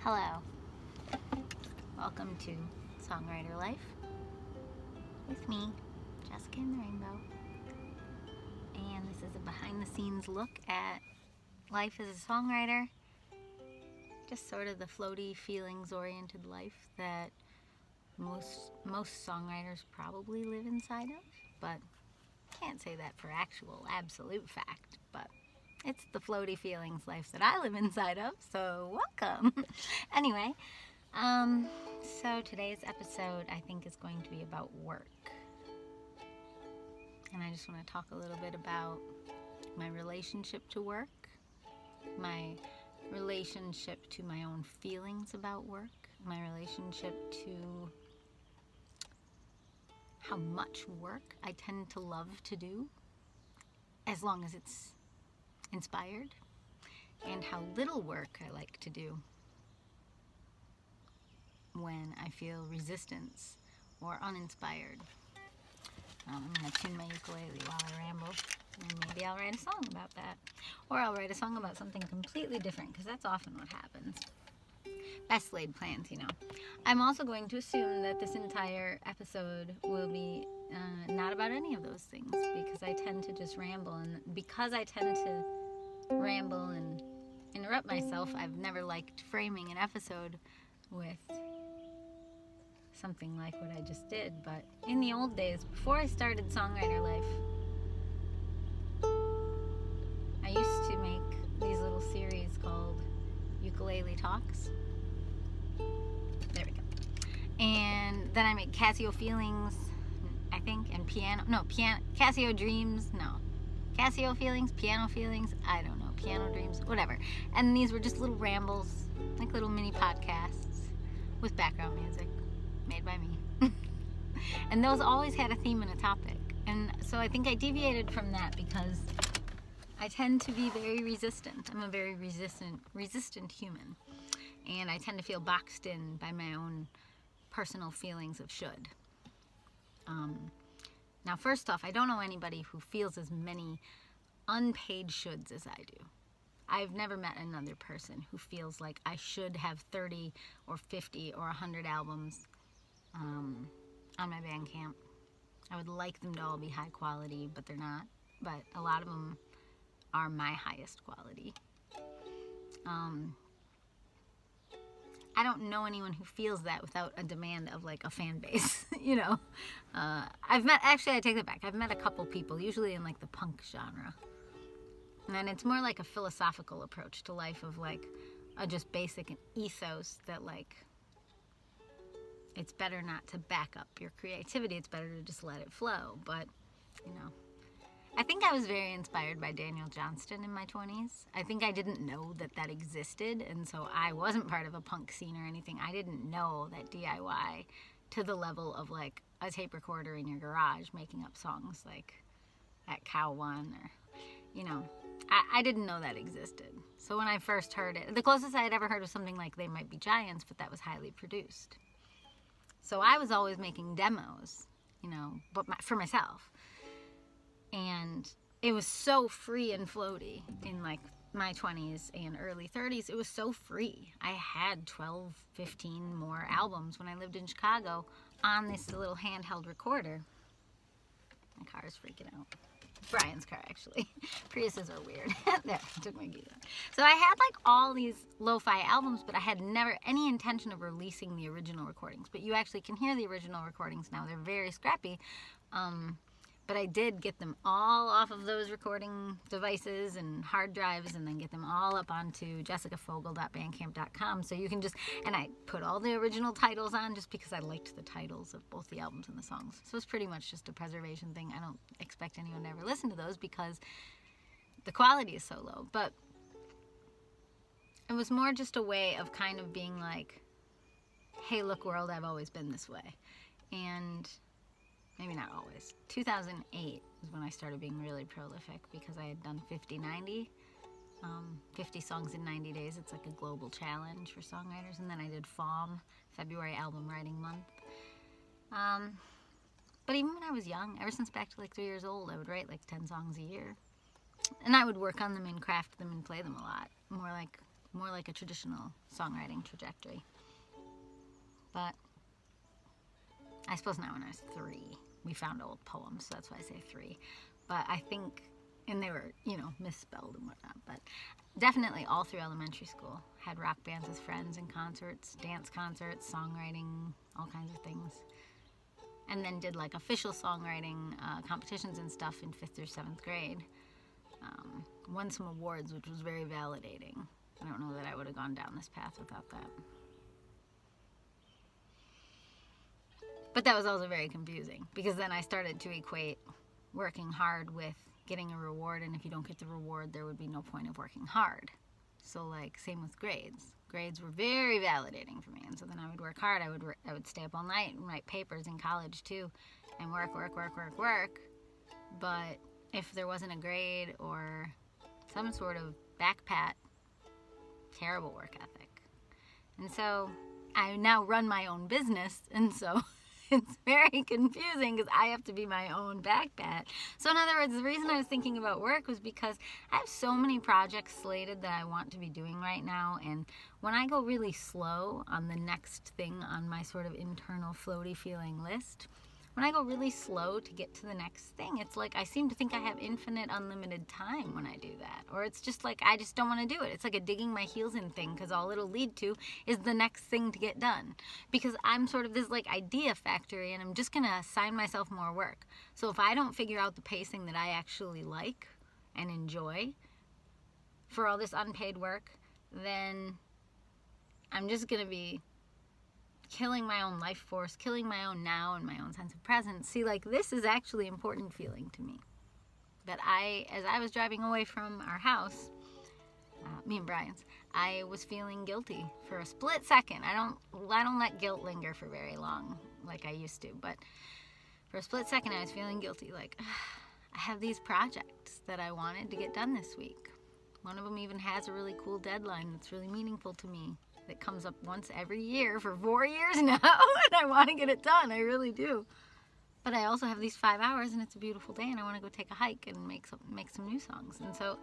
Hello. Welcome to Songwriter Life with me, Jessica and the Rainbow. And this is a behind the scenes look at life as a songwriter. Just sort of the floaty, feelings oriented life that most songwriters probably live inside of, but can't say that for actual absolute fact, but it's the floaty feelings life that I live inside of, so welcome. Anyway, so today's episode I think is going to be about work. And I just want to talk a little bit about my relationship to work, my relationship to my own feelings about work, my relationship to how much work I tend to love to do, as long as it's inspired, and how little work I like to do when I feel resistance or uninspired. I'm going to tune my ukulele while I ramble, and maybe I'll write a song about that. Or I'll write a song about something completely different, because that's often what happens. Best laid plans, you know. I'm also going to assume that this entire episode will be not about any of those things, because I tend to just ramble, and because I tend to ramble and interrupt myself, I've never liked framing an episode with something like what I just did. But in the old days, before I started Songwriter Life, I used to make these little series called Ukulele Talks. There we go. And then I make Casio Feelings, I think, and Casio Dreams, Casio Feelings, Piano Feelings, I don't know, Piano Dreams, whatever. And these were just little rambles, like little mini podcasts with background music made by me. And those always had a theme and a topic. And so I think I deviated from that because I tend to be very resistant. I'm a very resistant human. And I tend to feel boxed in by my own personal feelings of should. Now, first off, I don't know anybody who feels as many unpaid shoulds as I do. I've never met another person who feels like I should have 30 or 50 or 100 albums on my Bandcamp. I would like them to all be high quality, but they're not. But a lot of them are my highest quality. I don't know anyone who feels that without a demand of like a fan base, you know. I take that back. I've met a couple people, usually in like the punk genre. And then it's more like a philosophical approach to life of like a just basic ethos that like it's better not to back up your creativity. It's better to just let it flow. But, you know, I think I was very inspired by Daniel Johnston in my 20s. I think I didn't know that existed, and so I wasn't part of a punk scene or anything. I didn't know that DIY to the level of like a tape recorder in your garage making up songs like at Cow One or, you know, I didn't know that existed. So when I first heard it, the closest I had ever heard was something like They Might Be Giants, but that was highly produced. So I was always making demos, you know, but for myself. And it was so free and floaty in like my 20s and early 30s. It was so free. I had 12, 15 more albums when I lived in Chicago on this little handheld recorder. My car is freaking out. Brian's car, actually. Priuses are weird. There, I took my keys out. So I had like all these lo-fi albums, but I had never any intention of releasing the original recordings. But you actually can hear the original recordings now. They're very scrappy. But I did get them all off of those recording devices and hard drives and then get them all up onto jessicafogel.bandcamp.com. So you can just, and I put all the original titles on just because I liked the titles of both the albums and the songs. So it's pretty much just a preservation thing. I don't expect anyone to ever listen to those because the quality is so low. But it was more just a way of kind of being like, hey, look, world, I've always been this way. And maybe not always. 2008 was when I started being really prolific because I had done 50 songs in 90 days. It's like a global challenge for songwriters. And then I did FALM, February Album Writing Month. But even when I was young, ever since back to like 3 years old, I would write like 10 songs a year. And I would work on them and craft them and play them a lot. More like more like a traditional songwriting trajectory. But I suppose now when I was 3, we found old poems, so that's why I say 3. But I think, and they were, misspelled and whatnot, but definitely all through elementary school, had rock bands as friends and concerts, dance concerts, songwriting, all kinds of things. And then did like official songwriting competitions and stuff in 5th through 7th grade. Won some awards, which was very validating. I don't know that I would have gone down this path without that. But that was also very confusing, because then I started to equate working hard with getting a reward, and if you don't get the reward, there would be no point of working hard. So like, same with grades. Grades were very validating for me, and so then I would work hard. I would stay up all night and write papers in college too, and work. But if there wasn't a grade or some sort of back pat, terrible work ethic. And so I now run my own business, and so it's very confusing because I have to be my own back pat. So in other words, the reason I was thinking about work was because I have so many projects slated that I want to be doing right now, and when I go really slow on the next thing on my sort of internal floaty feeling list, when I go really slow to get to the next thing, it's like I seem to think I have infinite, unlimited time when I do that. Or it's just like I just don't want to do it. It's like a digging my heels in thing, because all it'll lead to is the next thing to get done. Because I'm sort of this like idea factory, and I'm just going to assign myself more work. So if I don't figure out the pacing that I actually like and enjoy for all this unpaid work, then I'm just going to be killing my own life force, killing my own now and my own sense of presence. See, like, this is actually important feeling to me. That as I was driving away from our house, me and Brian's, I was feeling guilty for a split second. I don't let guilt linger for very long like I used to, but for a split second I was feeling guilty, like, I have these projects that I wanted to get done this week. One of them even has a really cool deadline that's really meaningful to me, that comes up once every year for 4 years now, and I want to get it done. I really do. But I also have these 5 hours, and it's a beautiful day, and I want to go take a hike and make some new songs. And so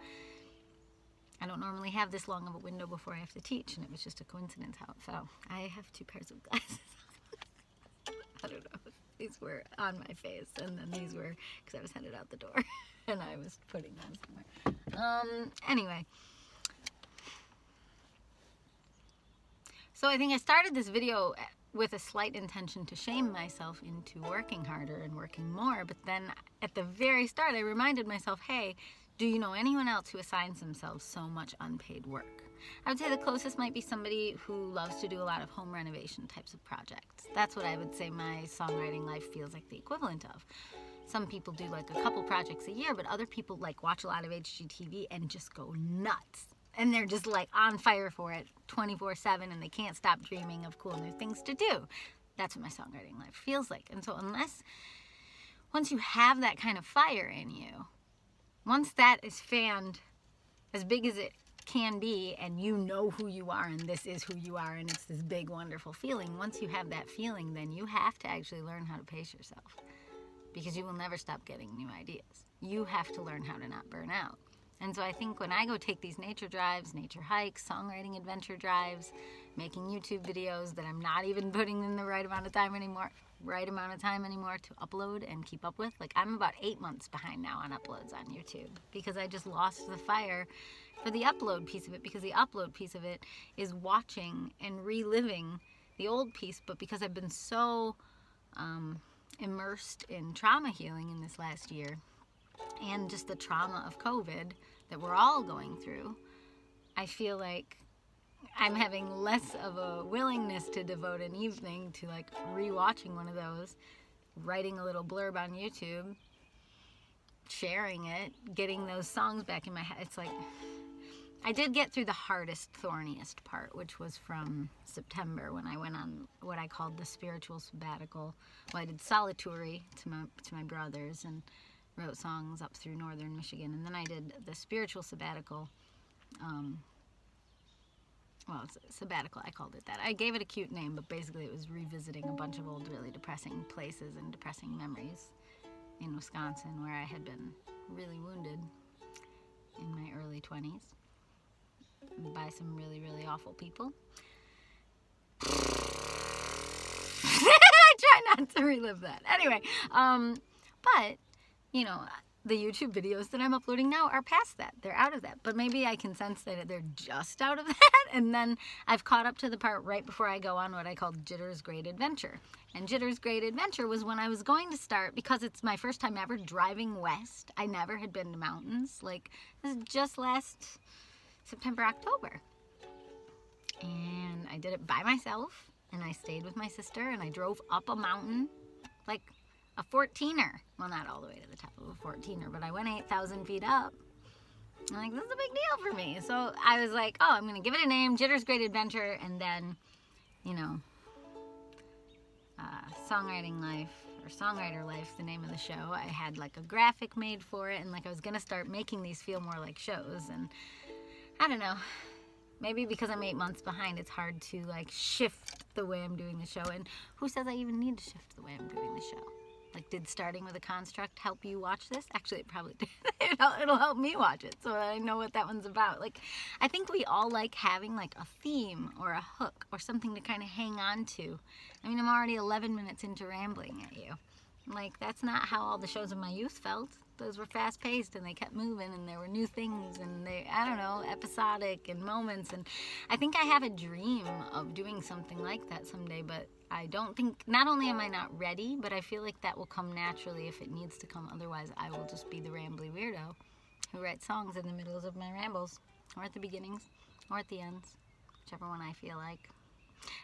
I don't normally have this long of a window before I have to teach, and it was just a coincidence how it fell. I have 2 pairs of glasses. I don't know. These were on my face, and then these were because I was headed out the door, and I was putting them somewhere. Anyway. So I think I started this video with a slight intention to shame myself into working harder and working more, but then at the very start I reminded myself, hey, do you know anyone else who assigns themselves so much unpaid work? I would say the closest might be somebody who loves to do a lot of home renovation types of projects. That's what I would say my songwriting life feels like the equivalent of. Some people do like a couple projects a year, but other people like watch a lot of HGTV and just go nuts. And they're just like on fire for it 24/7, and they can't stop dreaming of cool new things to do. That's what my songwriting life feels like. And so once you have that kind of fire in you, once that is fanned as big as it can be, and you know who you are, and this is who you are, and it's this big, wonderful feeling, once you have that feeling, then you have to actually learn how to pace yourself, because you will never stop getting new ideas. You have to learn how to not burn out. And so I think when I go take these nature drives, nature hikes, songwriting adventure drives, making YouTube videos that I'm not even putting in the right amount of time anymore to upload and keep up with. Like, I'm about 8 months behind now on uploads on YouTube, because I just lost the fire for the upload piece of it, because the upload piece of it is watching and reliving the old piece. But because I've been so immersed in trauma healing in this last year, and just the trauma of COVID that we're all going through, I feel like I'm having less of a willingness to devote an evening to like rewatching one of those, writing a little blurb on YouTube, sharing it, getting those songs back in my head. It's like, I did get through the hardest, thorniest part, which was from September, when I went on what I called the spiritual sabbatical. Well, I did solitury to my brothers, and wrote songs up through northern Michigan, and then I did the spiritual sabbatical. It's a sabbatical, I called it that. I gave it a cute name, but basically it was revisiting a bunch of old, really depressing places and depressing memories in Wisconsin, where I had been really wounded in my early 20s. by some really, really awful people. I try not to relive that. Anyway, but, you know, the YouTube videos that I'm uploading now are past that. They're out of that. But maybe I can sense that they're just out of that. And then I've caught up to the part right before I go on what I call Jitter's Great Adventure. And Jitter's Great Adventure was when I was going to start, because it's my first time ever driving west. I never had been to mountains. Like, this is just last September, October. And I did it by myself. And I stayed with my sister. And I drove up a mountain, like a 14er. Well, not all the way to the top of a 14er, but I went 8,000 feet up. I'm like, this is a big deal for me. So I was like, oh, I'm going to give it a name, Jitter's Great Adventure, and then, you know, Songwriting Life, or Songwriter Life, the name of the show. I had like a graphic made for it, and like I was going to start making these feel more like shows, and I don't know. Maybe because I'm 8 months behind, it's hard to like shift the way I'm doing the show. And who says I even need to shift the way I'm doing the show? Like, did starting with a construct help you watch this? Actually, it probably did. It'll help me watch it so that I know what that one's about. Like, I think we all like having like a theme or a hook or something to kind of hang on to. I mean, I'm already 11 minutes into rambling at you. Like, that's not how all the shows of my youth felt. Those were fast-paced, and they kept moving, and there were new things, and they, I don't know, episodic and moments. And I think I have a dream of doing something like that someday, but I don't think, not only am I not ready, but I feel like that will come naturally if it needs to come. Otherwise, I will just be the rambly weirdo who writes songs in the middles of my rambles, or at the beginnings, or at the ends, whichever one I feel like.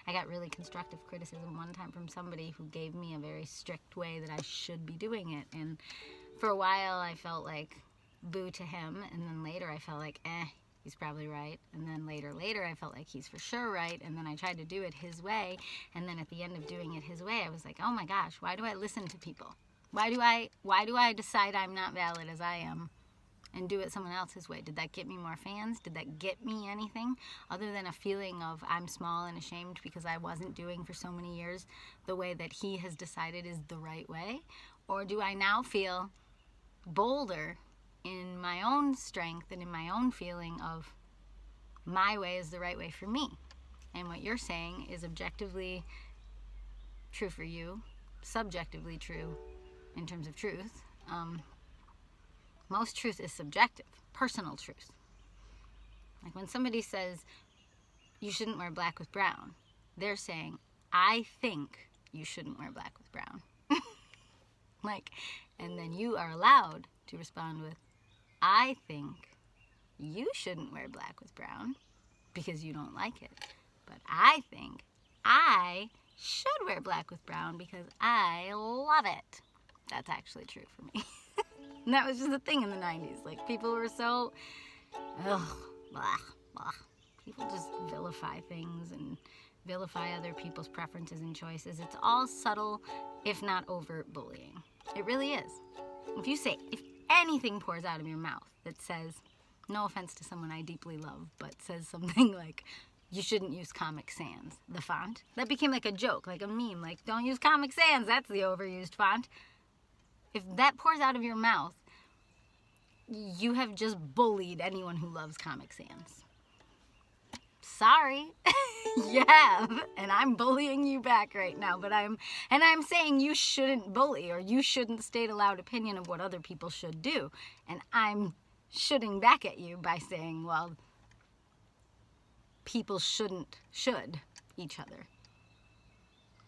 I got really constructive criticism one time from somebody who gave me a very strict way that I should be doing it. And for a while, I felt like boo to him. And then later, I felt like, he's probably right. And then later, I felt like he's for sure right. And then I tried to do it his way. And then at the end of doing it his way, I was like, oh my gosh, why do I listen to people? Why do I decide I'm not valid as I am and do it someone else's way? Did that get me more fans? Did that get me anything other than a feeling of I'm small and ashamed because I wasn't doing for so many years the way that he has decided is the right way? Or do I now feel bolder in my own strength and in my own feeling of my way is the right way for me? And what you're saying is objectively true for you, subjectively true in terms of truth. Most truth is subjective, personal truth. Like when somebody says, you shouldn't wear black with brown, they're saying, I think you shouldn't wear black with brown. Like, and then you are allowed to respond with, I think you shouldn't wear black with brown because you don't like it. But I think I should wear black with brown because I love it. That's actually true for me. And that was just a thing in the 90s. Like, people were so, blah, blah. People just vilify things and vilify other people's preferences and choices. It's all subtle, if not overt bullying. It really is. If anything pours out of your mouth that says, no offense to someone I deeply love, but says something like, you shouldn't use Comic Sans, the font. That became like a joke, like a meme, like, don't use Comic Sans, that's the overused font. If that pours out of your mouth, you have just bullied anyone who loves Comic Sans. Sorry, you have, and I'm bullying you back right now, but I'm saying you shouldn't bully, or you shouldn't state a loud opinion of what other people should do, and I'm shooting back at you by saying, well, people should each other.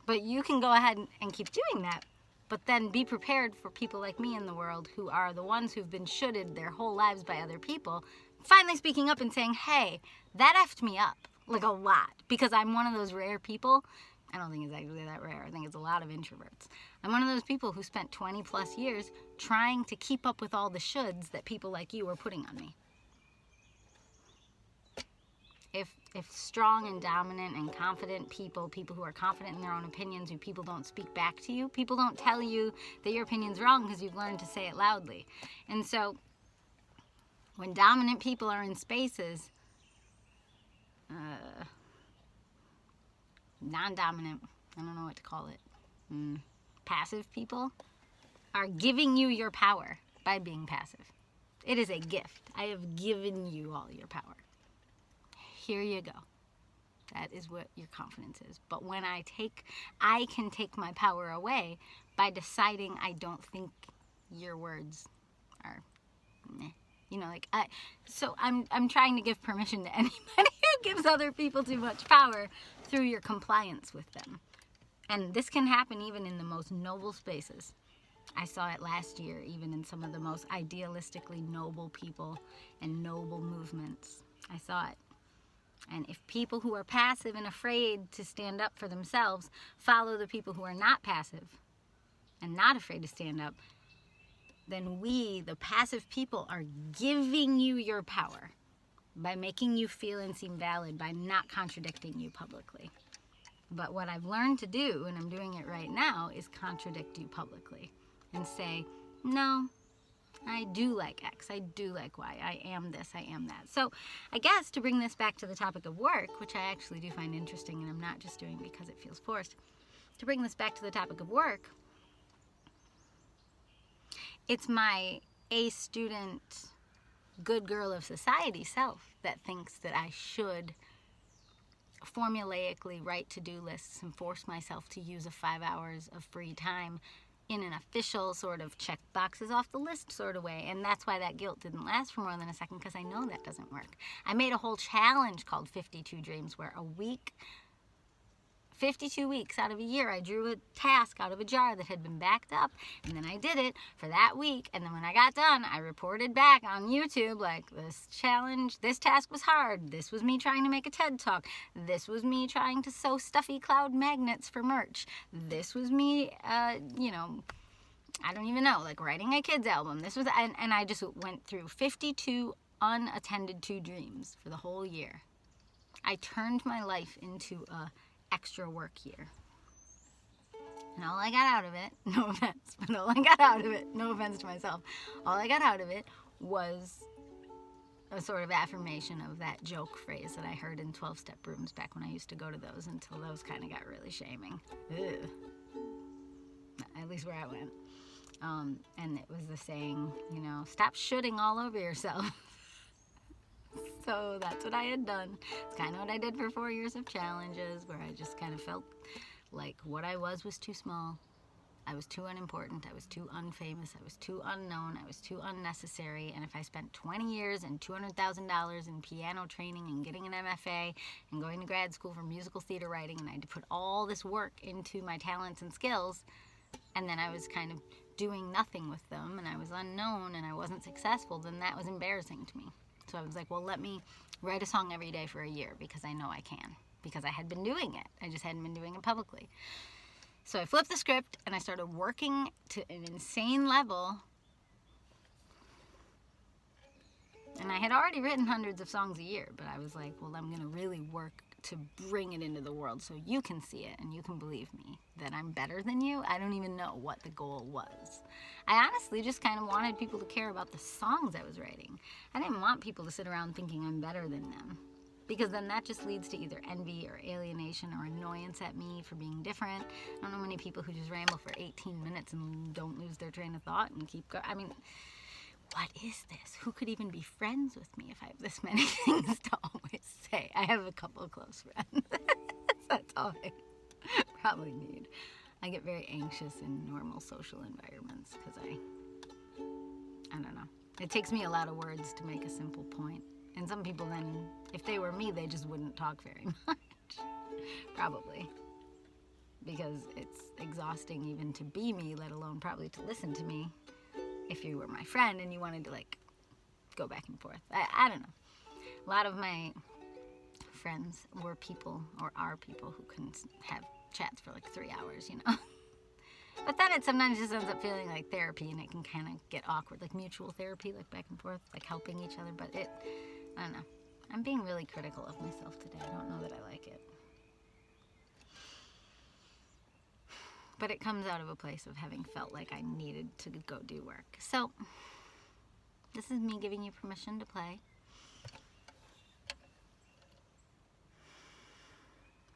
But you can go ahead and keep doing that, but then be prepared for people like me in the world who are the ones who've been shoulded their whole lives by other people, finally speaking up and saying, hey, that effed me up, like a lot, because I'm one of those rare people. I don't think it's actually that rare. I think it's a lot of introverts. I'm one of those people who spent 20 plus years trying to keep up with all the shoulds that people like you were putting on me. If strong and dominant and confident people who are confident in their own opinions, who people don't speak back to you, people don't tell you that your opinion's wrong because you've learned to say it loudly. And so when dominant people are in spaces, non-dominant, I don't know what to call it, passive people are giving you your power by being passive. It is a gift. I have given you all your power. here you go. That is what your confidence is. But when I can take my power away by deciding I don't think your words are meh. So I'm trying to give permission to anybody who gives other people too much power through your compliance with them. And this can happen even in the most noble spaces. I saw it last year, even in some of the most idealistically noble people and noble movements. I saw it. And if people who are passive and afraid to stand up for themselves follow the people who are not passive and not afraid to stand up, then we, the passive people, are giving you your power by making you feel and seem valid, by not contradicting you publicly. But what I've learned to do, and I'm doing it right now, is contradict you publicly and say, no, I do like X, I do like Y, I am this, I am that. So I guess to bring this back to the topic of work, which I actually do find interesting and I'm not just doing because it feels forced, to bring this back to the topic of work, it's my A student, good girl of society self that thinks that I should formulaically write to-do lists and force myself to use 5 hours of free time in an official sort of check boxes off the list sort of way. And that's why that guilt didn't last for more than a second, because I know that doesn't work. I made a whole challenge called 52 Dreams, where 52 weeks out of a year, I drew a task out of a jar that had been backed up, and then I did it for that week, and then when I got done, I reported back on YouTube, like, this task was hard, this was me trying to make a TED Talk, this was me trying to sew stuffy cloud magnets for merch, this was me, I don't even know, like, writing a kids album, and I just went through 52 unattended to dreams for the whole year. I turned my life into a extra work year. And all I got out of it, no offense, but all I got out of it, no offense to myself, all I got out of it was a sort of affirmation of that joke phrase that I heard in 12-step rooms back when I used to go to those, until those kind of got really shaming. Ugh. At least where I went. And it was the saying, stop shooting all over yourself. So that's what I had done. It's kind of what I did for 4 years of challenges, where I just kind of felt like what I was too small. I was too unimportant. I was too unfamous. I was too unknown. I was too unnecessary. And if I spent 20 years and $200,000 in piano training and getting an MFA and going to grad school for musical theater writing, and I had to put all this work into my talents and skills, and then I was kind of doing nothing with them, and I was unknown and I wasn't successful, then that was embarrassing to me. So I was like, well, let me write a song every day for a year, because I know I can. Because I had been doing it. I just hadn't been doing it publicly. So I flipped the script and I started working to an insane level. And I had already written hundreds of songs a year, but I was like, well, I'm going to really work to bring it into the world so you can see it and you can believe me that I'm better than you. I don't even know what the goal was. I honestly just kind of wanted people to care about the songs I was writing. I didn't want people to sit around thinking I'm better than them, because then that just leads to either envy or alienation or annoyance at me for being different. I don't know many people who just ramble for 18 minutes and don't lose their train of thought and keep going. I mean, what is this? Who could even be friends with me if I have this many things to always say? I have a couple of close friends. That's all I probably need. I get very anxious in normal social environments because I don't know. It takes me a lot of words to make a simple point. And some people then, if they were me, they just wouldn't talk very much. Probably. Because it's exhausting even to be me, let alone probably to listen to me. If you were my friend and you wanted to, like, go back and forth. I don't know. A lot of my friends were people, or are people, who can have chats for, like, 3 hours, But then it sometimes just ends up feeling like therapy, and it can kind of get awkward. Like mutual therapy, like back and forth, like helping each other. But I don't know. I'm being really critical of myself today. I don't know that I like it. But it comes out of a place of having felt like I needed to go do work. So, this is me giving you permission to play.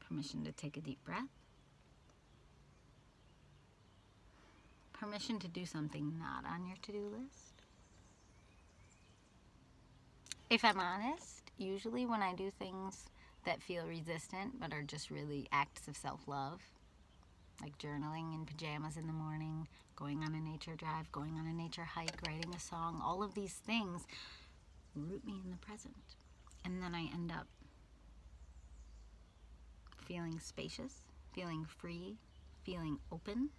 Permission to take a deep breath. Permission to do something not on your to-do list. If I'm honest, usually when I do things that feel resistant but are just really acts of self-love, like journaling in pajamas in the morning, going on a nature drive, going on a nature hike, writing a song, all of these things root me in the present. And then I end up feeling spacious, feeling free, feeling open.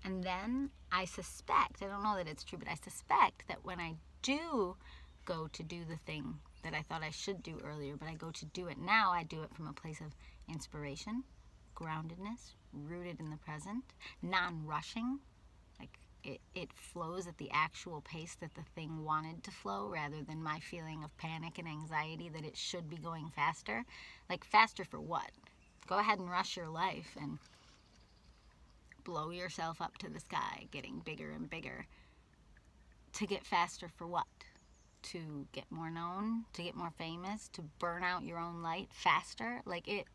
And then I suspect, I don't know that it's true, but I suspect that when I do go to do the thing that I thought I should do earlier, but I go to do it now, I do it from a place of inspiration, groundedness, rooted in the present, non-rushing. Like it flows at the actual pace that the thing wanted to flow, rather than my feeling of panic and anxiety that it should be going faster. Like, faster for what? Go ahead and rush your life and blow yourself up to the sky, getting bigger and bigger. To get faster for what? To get more known, to get more famous, to burn out your own light faster? Like, it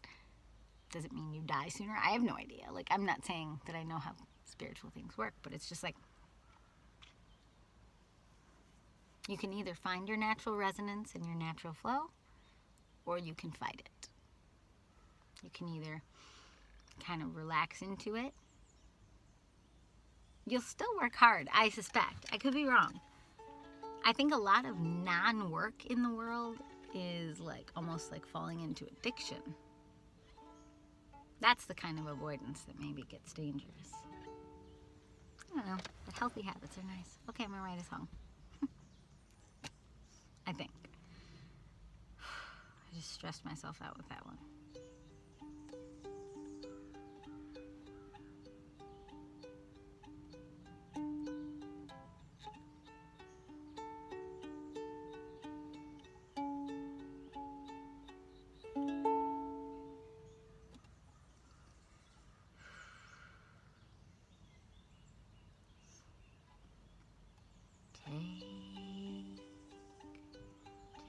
doesn't mean you die sooner. I have no idea. Like, I'm not saying that I know how spiritual things work, but it's just like, you can either find your natural resonance and your natural flow, or you can fight it. You can either kind of relax into it. You'll still work hard, I suspect. I could be wrong. I think a lot of non-work in the world is like almost like falling into addiction. That's the kind of avoidance that maybe gets dangerous. I don't know, but healthy habits are nice. Okay, I'm gonna write a song. I think. I just stressed myself out with that one.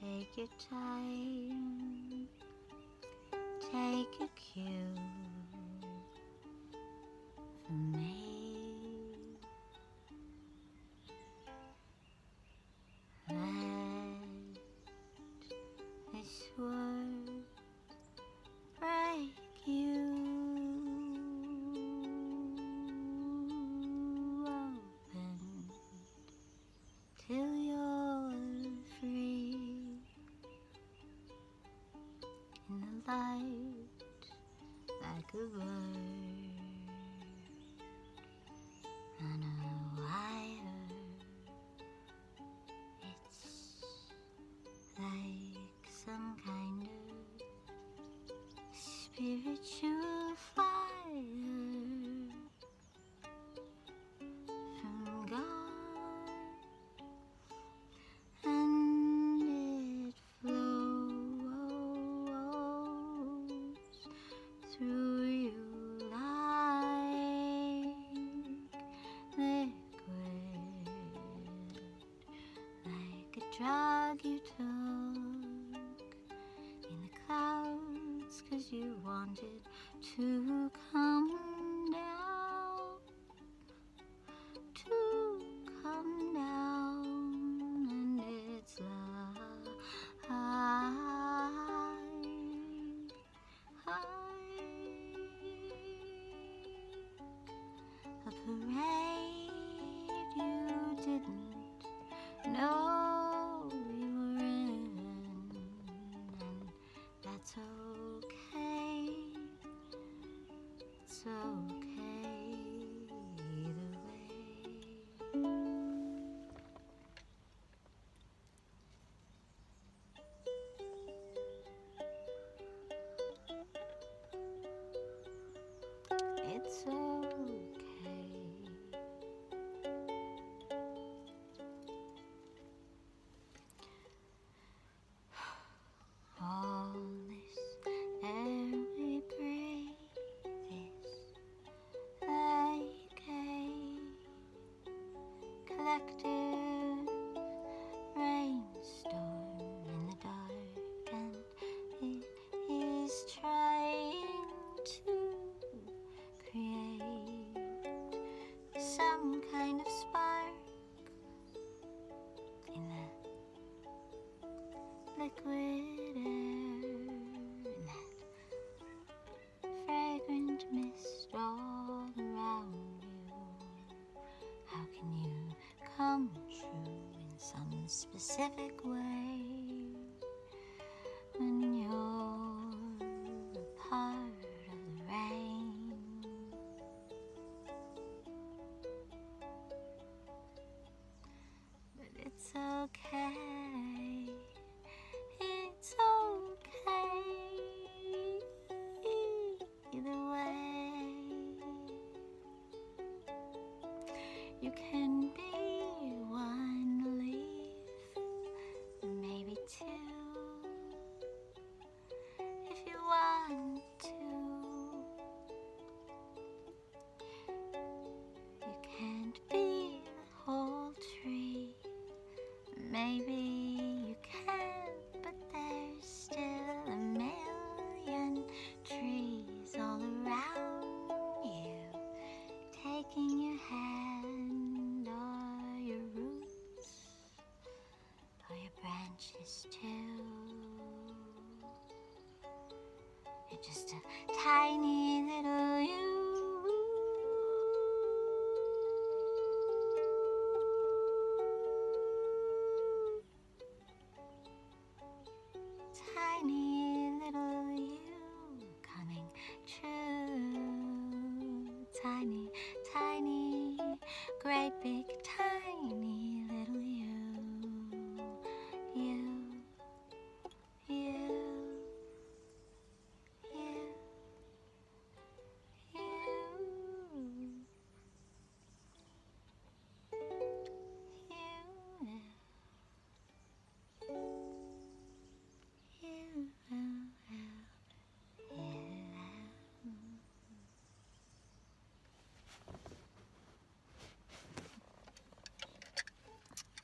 Take your time, take a cue from me. Let this word break you open till you're free. In the light, like a bird on a wire, it's like some kind of spiritual fire from God, and it flows through you like liquid, like a drug you took in the clouds 'cause you wanted to come down, and it's a parade you didn't know you were in, and that's okay. It's okay either way. It's okay. All this liquid air and that fragrant mist all around you. How can you come true in some specific way when you're a part of the rain? But it's okay, it's okay, either way. You can be one leaf, maybe two, if you want to. You can't be the whole tree. Maybe you can, but there's still a million trees all around you, taking your hand or your roots or your branches too. You're just a tiny little you. Tiny little you coming true. Tiny, tiny, great big tiny little you. You, you, you,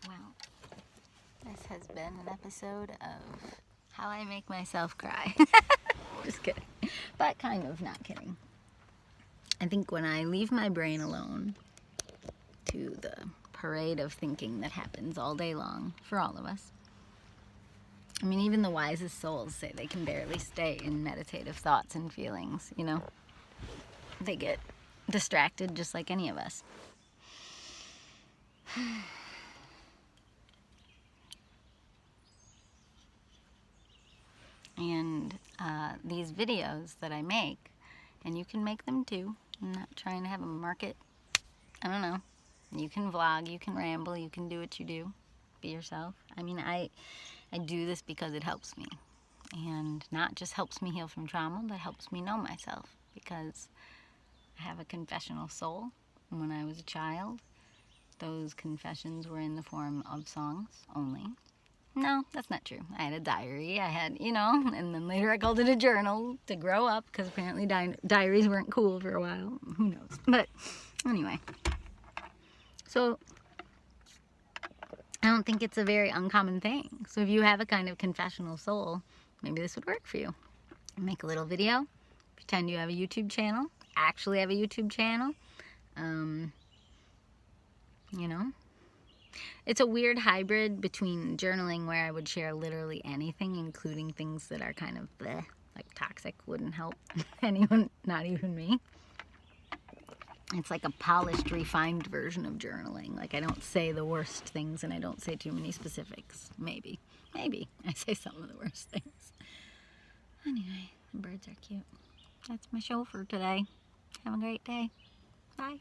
Well, this has been an episode of how I make myself cry. Just kidding. But kind of not kidding. I think when I leave my brain alone to the parade of thinking that happens all day long for all of us. I mean, even the wisest souls say they can barely stay in meditative thoughts and feelings, you know? They get distracted just like any of us. And these videos that I make, and you can make them too. I'm not trying to have a market. I don't know. You can vlog, you can ramble, you can do what you do. Be yourself. I mean, I do this because it helps me. And not just helps me heal from trauma, but helps me know myself. Because I have a confessional soul. And when I was a child, those confessions were in the form of songs only. No, that's not true. I had a diary, and then later I called it a journal to grow up, because apparently diaries weren't cool for a while. Who knows? But anyway. So I don't think it's a very uncommon thing. So if you have a kind of confessional soul, maybe this would work for you. Make a little video, pretend you have a YouTube channel, actually have a YouTube channel. It's a weird hybrid between journaling, where I would share literally anything, including things that are kind of bleh, like toxic, wouldn't help anyone, not even me. It's like a polished, refined version of journaling. Like, I don't say the worst things, and I don't say too many specifics. Maybe I say some of the worst things. Anyway, the birds are cute. That's my show for today. Have a great day. Bye.